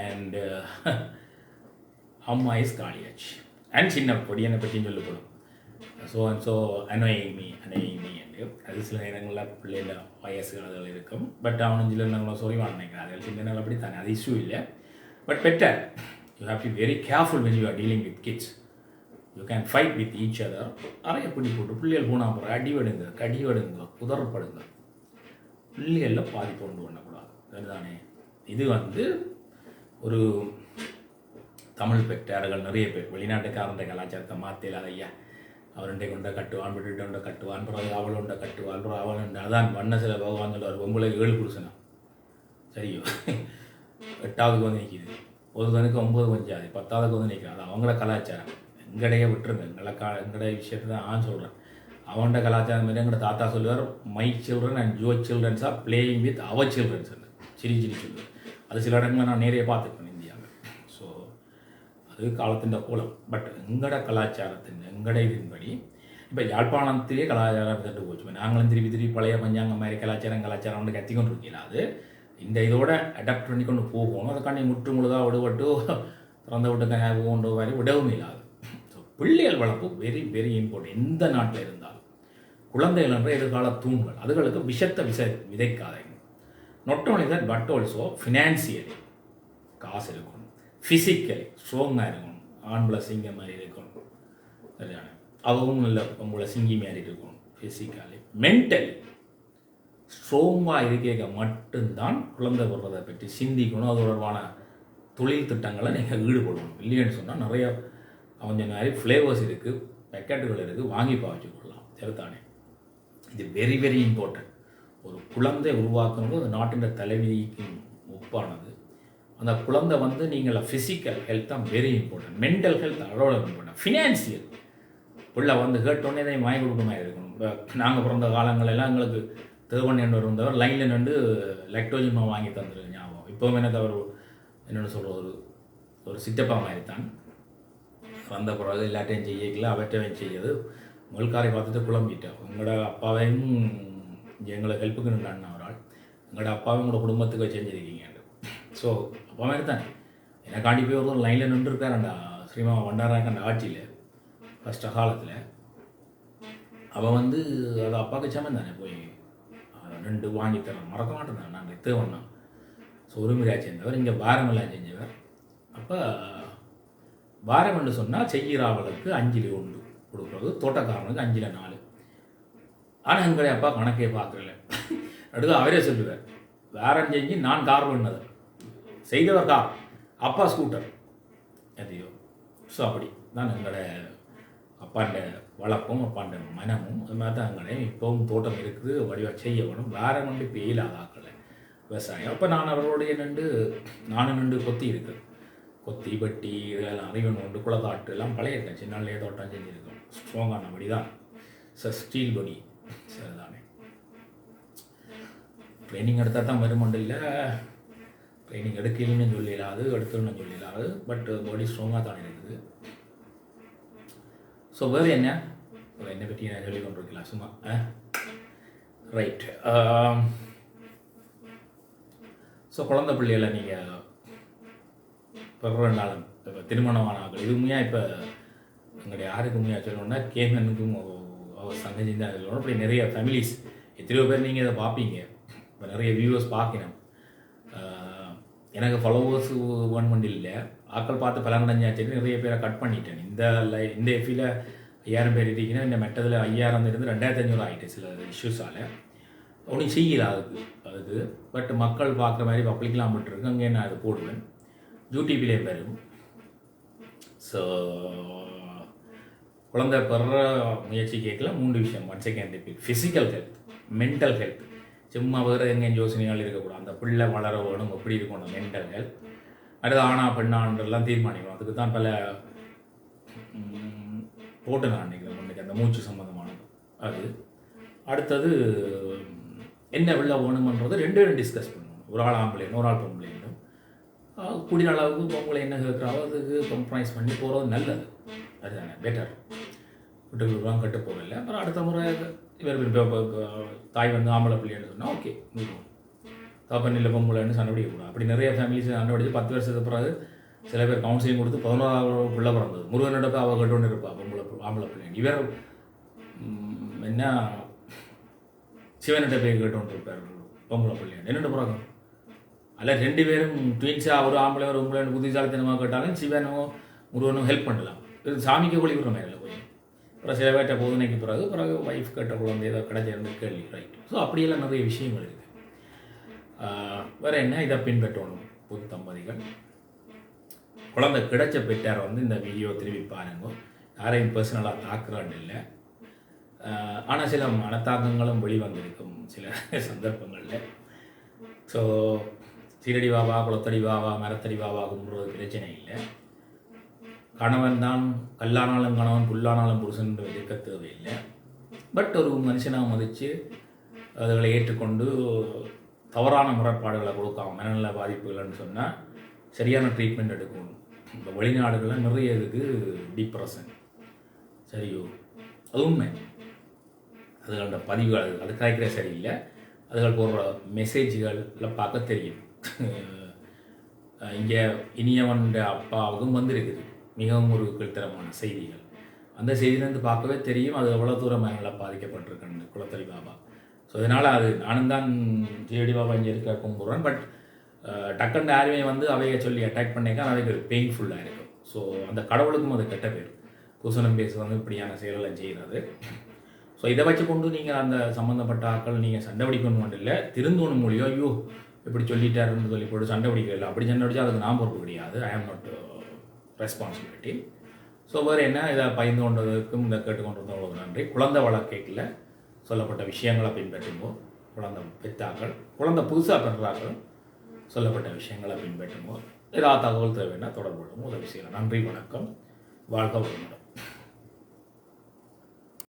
அண்ட் அம்மா இஸ் காளியாச் அண்ட் சின்ன பொடியனை பற்றியும் சொல்லப்படும். ஸோ அனோயிங் மீ என்று அது சில நேரங்களில் பிள்ளைகள வயசுகள் அதில் இருக்கும். பட் அவனும் சில நேரங்களில் சொல்லிவான் நினைக்கிறேன். அதில் சில நேரம் அப்படி தானே, அது இஷ்யூ இல்லை. But better you have to very careful when you are dealing with kids. You can fight with each other. அறைய பிடி போட்டு பிள்ளைகள் போனால் அப்புறம் அடிவடுங்க, கடிவடுங்க, புதறப்படுங்க, பிள்ளைகளில் பாதிப்பு கொண்டு பண்ணக்கூடாது. அதுதானே இது ஒரு தமிழ் பெற்றார்கள் நிறைய பேர் வெளிநாட்டுக்காரண்ட கலாச்சாரத்தை மாற்றல. ஐயா அவருண்டை கொண்ட கட்டுவான், விட்டுட்டு கொண்ட கட்டுவான், பிறகு அவளுண்ட கட்டுவான், பிறகு அவளுண்ட அதான் வண்ண சில பகவான் சொல்லுவார். பொம்பளை 7 புருஷனா சரியோ, 8ஆவதுக்கு நிற்கிது, ஒருத்தனுக்கு 9 பஞ்சாது, 10ஆவதுக்கு நிற்கிறான். அது அவங்கள கலாச்சாரம். எங்கடையே விட்டுருங்க, எங்கடைய விஷயத்தை தான் சொல்கிறேன். அவன்கிட்ட கலாச்சாரம் மாதிரி எங்களோட தாத்தா சொல்லுவார், my children and your childrens are playing with our childrens. சிரி சொல்லுவார். அது சில இடங்களில் நான் நிறைய பார்த்துருக்கேன் இந்தியாவில். ஸோ அது காலத்தின் கோலம். பட் எங்கட கலாச்சாரத்தின் எங்கட இதன்படி இப்போ யாழ்ப்பாணத்திலே கலாச்சாரம் தட்டு போச்சு. நாங்களும் திருப்பி பழைய பஞ்சாங்கம் மாதிரி கலாச்சாரம் வந்து கத்திக்கொண்டு இருக்கீங்களா. அது இந்த இதோட அடாப்ட் பண்ணி கொண்டு போகணும். அதுக்காண்டி முற்று முழுதாக விடுபட்டு திறந்த விட்டு கல்யாணம் போன்ற மாதிரி விடவும் இல்லாது. ஸோ பிள்ளைகள் வளர்ப்பு வெரி வெரி இம்பார்ட்டன்ட். எந்த நாட்டில் இருந்தாலும் குழந்தைகள் என்ற எதிர்கால தூண்கள். அதுகளுக்கு விஷத்தை விதைக்காதீங்க. Not only that but also financially காசு இருக்கணும், ஃபிசிக்கலி ஸ்ட்ராங்காக இருக்கணும். ஆண்களை சிங்க மாதிரி இருக்கணும், சரியான அவங்க இல்லை உங்களை சிங்கி மாதிரி இருக்கணும். ஃபிசிக்கலி மென்டலி ஸ்ட்ராங்காக இருக்க மட்டும்தான் குழந்தை வர்றதை பற்றி சிந்திக்கணும். அது தொடர்பான தொழில் திட்டங்களை நீங்கள் ஈடுபடணும். இல்லைன்னு சொன்னால் நிறைய அவங்க மாதிரி ஃப்ளேவர்ஸ் இருக்குது, பேக்கெட்டுகள் இருக்குது, வாங்கி பாய்ச்சிக்கொள்ளலாம். சரிதானே, இது வெரி வெரி இம்பார்ட்டன்ட். ஒரு குழந்தை உருவாக்கணும் அது நாட்டின் தலைவிதிக்கு ஒப்பானது. அந்த குழந்தை நீங்கள் ஃபிசிக்கல் ஹெல்த் தான் வெரி இம்பார்ட்டன்ட், மென்டல் ஹெல்த் அதோட இம்பார்ட்டன்ட், ஃபினான்சியல். பிள்ளை கேட்டோன்னே தான் வாங்கி கொடுக்க மாதிரி இருக்கணும். இப்போ நாங்கள் பிறந்த காலங்களெல்லாம் எங்களுக்கு தேவன் என்று இருந்தவர் லைனில் நின்று லெக்டோஜிமா வாங்கி தந்துருக்கு ஞாபகம். இப்போவும் எனக்கு அவர் என்னென்னு சொல்கிற ஒரு சித்தப்பா மாதிரி தான். வந்த பிறகு எல்லாத்தையும் செய்யல, அவற்றையும் செய்யது முதல்காரை பார்த்துட்டு குழம்பிட்டேன். உங்களோட அப்பாவையும் எங்களை ஹெல்ப்புக்கு நின்றான் ஒரு ஆள், எங்களோட அப்பாவும் உங்களோட குடும்பத்துக்கு செஞ்சுருக்கீங்க. ஸோ அப்பா மாதிரி தானே எனக்காண்டி போய் ஒரு லைனில் நின்றுருக்காருண்டா ஸ்ரீமா வண்டாராக்கண்ட ஆட்சியில் ஃபஸ்ட்டு காலத்தில். அவள் அது அப்பாவுக்கு சமம் தானே போய் 2 வாங்கி தரோம் மறக்க மாட்டேன். நாங்கள் தேவண்ணா ஸோ உரிமையாக சேர்ந்தவர், இங்கே பாரமெல்லாம் செஞ்சவர். அப்போ பாரம்னு சொன்னால் செய்கிறாவளுக்கு 5 1 கொடுக்குறது, தோட்டக்காரனுக்கு 5 4. ஆனால் எங்களுடைய அப்பா கணக்கே பார்க்கல. அடுத்து அவரே சொல்லுவார், வேறம் செஞ்சு நான் கார் பண்ணது, செய்தவர் கார், அப்பா ஸ்கூட்டர் எதையோ. ஸோ அப்படி தான் எங்களோட அப்பாண்ட வளர்ப்பும் அப்பாண்ட மனமும் அது மாதிரி தான் எங்களே இப்போவும் தோட்டம் இருக்குது, வடிவாக செய்ய வேணும். வேறு கொண்டு இப்போ இல்லாதாக்கலை விவசாயம். அப்போ நான் அவர்களுடைய நானும் கொத்தி இருக்குது, கொத்தி பட்டி இதெல்லாம் அறிவன் உண்டு, குளத்தாட்டு எல்லாம் பழையிருக்கேன். சின்னாலே தோட்டம் செஞ்சுருக்கோம். ஸ்ட்ராங்கான படி தான் ஸ்டீல் படி. சரிதானே, ட்ரைனிங் எடுத்தால் தான் வருமண்டு இல்லை, ட்ரைனிங் எடுக்கலன்னு சொல்லிடாது, எடுத்துன்னு சொல்லிடாது. பட் பாடி ஸ்ட்ராங்காக தான் இருக்குது. ஸோ வேறு என்னை பற்றி நான் சொல்லி கொண்டிருக்கலாம் சும்மா. ரைட். ஸோ குழந்தை பிள்ளைகளை நீங்கள் பிறந்தாலும் இப்போ திருமணமானார்கள் இது உண்மையாக இப்போ எங்களுடைய யாருக்கு உண்மையாக சொல்லணும்னா கேமனுக்கும் அவர் சங்கஜி தான் சொல்லணும். அப்படி நிறைய ஃபேமிலிஸ் எத்தனையோ பேர் நீங்கள் இதை பார்ப்பீங்க. இப்போ நிறைய வியூவர்ஸ் பார்க்கணும். எனக்கு ஃபாலோவர்ஸ் 1 மணி இல்லை, ஆக்கள் பார்த்து பலனடைஞ்சாச்சு. நிறைய பேரை கட் பண்ணிட்டேன். இந்த எஃபியில் 5000 பேர் இருக்கீங்கன்னா இந்த மெட்டதில் 5000 இருந்து 2500 ஆகிட்டு சில இஷ்யூஸால். ஒன்றும் செய்யல அதுக்கு. பட் மக்கள் பார்க்குற மாதிரி பப்ளிக்லாம் விட்டுருக்கு. அங்கே நான் அது போடுவேன், யூடியூப்லேயே வரும். ஸோ குழந்தை பெற முயற்சி கேட்கல 3 விஷயம். 1 second repeat. Physical health, mental health. சும்மா வேறு எங்கேயும் யோசனைகள் இருக்கக்கூடாது. அந்த பிள்ளை வளர வேணும், எப்படி இருக்கணும் மென்டல் ஹெல்த். அடுத்து ஆனா பெண்ணான்றெல்லாம் தீர்மானிக்கணும். அதுக்கு தான் பல போட்டு நான் நினைக்கிறேன் முன்னைக்கு அந்த மூச்சு சம்மந்தமானது அது. அடுத்தது என்ன வெள்ள வேணுமன்றது 2 பேரும் டிஸ்கஸ் பண்ணணும். ஒரு ஆள் ஆம்பளைன்னு ஒரு ஆள் பொம்பளைன்னு. கூடிய அளவுக்கு பொம்பளை என்ன கேட்குறாவோ அதுக்கு கம்ப்ரமைஸ் பண்ணி போகிறது நல்லது. அதுதானே பெட்டர். விட்டு கட்டு போகிறதில்ல. அப்புறம் அடுத்த முறை இவர் தாய் வந்து ஆம்பளை பிள்ளைன்னு சொன்னால் ஓகே தப்பன் இல்லை பொம்பளைன்னு சண்டை பிடிக்கக்கூடாது. அப்படி நிறைய ஃபேமிலிஸ் சண்டை பிடிச்சி 10 வருஷத்துக்கு பிறகு சில பேர் கவுன்சிலிங் கொடுத்து 11வது பிள்ளை பிறந்தது. முருகனிடப்ப அவள் கட்டுன்னு இருப்பா ஆம்பளை பிள்ளை. இவர் என்ன சிவனிட்ட போய் கேட்டு இருப்பார் பொம்பளை பிள்ளைன்னு. என்னென்ன பிறகு அல்ல 2 பேரும் ட்வின்ஸாக ஒரு ஆம்பளை ஒரு பொம்பளைன்னு புத்திசாலித்தனமாக கேட்டாலும் சிவனும் முருகனும் ஹெல்ப் பண்ணலாம். இது சாமிக்கு கொழி விடுற மாதிரி இல்லை போய். அப்புறம் சில பேர்ட்ட போதனைக்கு பிறகு ஒய்ஃப் கேட்ட குழந்தை ஏதோ கிடைச்சிருந்து கேள்வி ரைட். ஸோ அப்படியெல்லாம் நிறைய விஷயங்கள் இருக்குது. வேறு என்ன இதை பின்பற்றணும் புது தம்பதிகள். குழந்தை கிடைச்ச பெற்றார் வந்து இந்த வீடியோ திரும்பி பாருங்க. யாரையும் பர்சனலாக தாக்குறான்னு இல்லை. ஆனால் சில மனத்தாக்கங்களும் வெளிவந்திருக்கும் சில சந்தர்ப்பங்களில். ஸோ சீரடி வாவா குளத்தடி வாவா மரத்தடி வாவா கும்புறது பிரச்சனை இல்லை. கணவன் தான் கல்லானாலும் கணவன் புல்லானாலும் புருஷன் இருக்க தேவையில்லை. பட் ஒரு மனுஷனாக மதித்து அதுகளை ஏற்றுக்கொண்டு தவறான முறைப்பாடுகளை கொடுக்காம மனநல பாதிப்புகள்னு சொன்னால் சரியான ட்ரீட்மெண்ட் எடுக்கணும். இப்போ வெளிநாடுகளில் நிறைய இருக்குது டிப்ரெஷன். சரியோ அது உண்மை. அதுகளோட பதிவுகள் அது காய்க்கிற சரியில்லை. அதுகள் போடுற மெசேஜ்களில் பார்க்க தெரியும். இங்கே இனியவன் அப்பாவுக்கும் வந்திருக்குது மிகவும் ஒரு கீழ்த்தரமான செய்திகள். அந்த செய்தியிலேருந்து பார்க்கவே தெரியும் அது எவ்வளோ தூரம் நல்லா பாதிக்கப்பட்டிருக்குன்னு குளத்தடி பாபா. ஸோ அதனால் அது நானும் தான் ஜேடி பாபா இங்கே இருக்க கும்பிட்றேன். பட் டக்குன்னு யாருமே வந்து அவையை சொல்லி அட்டாக் பண்ணிக்கா அதுக்கு ஒரு பெயின்ஃபுல்லாக இருக்கும். ஸோ அந்த கடவுளுக்கும் அது கெட்ட பேர். பூசணம் பேச வந்து இப்படியான செயல்களை செய்கிறது. ஸோ இதை வச்சு கொண்டு நீங்கள் அந்த சம்மந்தப்பட்ட ஆட்கள் நீங்கள் சண்டை பிடிக்கணும் மட்டும் இல்லை திருந்தோணும் மொழியோ ஐயோ இப்படி சொல்லிட்டாருன்னு சொல்லி போட்டு சண்டை பிடிக்கல. அப்படி சண்டை பிடிச்சா அதுக்கு நான் பொறுப்பு கிடையாது. ஐ ஆம் நாட் ரெஸ்பான்சிபிலிட்டி. ஸோ வேறு என்ன இதை பயந்து கொண்டதுக்கும் இந்த கேட்டுக்கொண்டிருந்தவங்களுக்கு நன்றி. குழந்தை வளர்க்கையில் சொல்லப்பட்ட விஷயங்களை பின்பற்றுமோ, குழந்தை பெற்றாக்கள் குழந்தை புதுசாக பெற்றாக்கள் சொல்லப்பட்ட விஷயங்களை பின்பற்றுமோ, ஏதாவது தகவல் தேவைன்னா தொடர்பு உதவி செய்யலாம். நன்றி, வணக்கம், வாழ்க வளமுடன்.